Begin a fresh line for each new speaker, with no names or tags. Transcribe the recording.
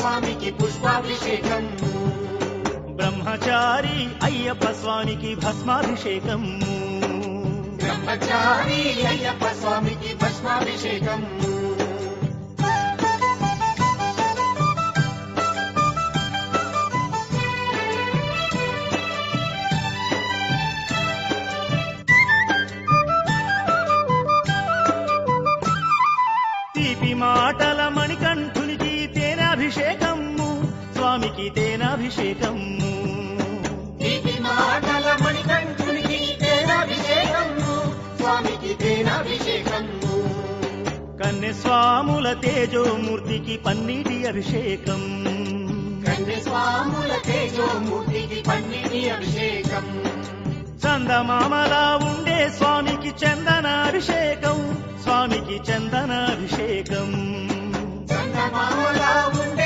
స్వామికి పుష్పాభిషేకం
బ్రహ్మచారి అయ్యప్ప స్వామికి భస్మాభిషేకం
బ్రహ్మచారి అయ్యప్ప స్వామికి భస్మాభిషేకం
తీపి మాటల మణికంఠునికి తేనాభిషేకము స్వామికి తేనాభిషేకము
తీపి మాటల మణికంఠునికి తేనాభిషేకము స్వామికి తేనాభిషేకము
కన్యస్వాముల తేజోమూర్తికి పన్నీటి అభిషేకం
కన్యస్వాముల తేజోమూర్తికి పన్నీటి అభిషేకం
చందమామలా ఉండే స్వామికి చందనాభిషేకం స్వామికి చందనాభిషేకం
చందమామలా ఉండే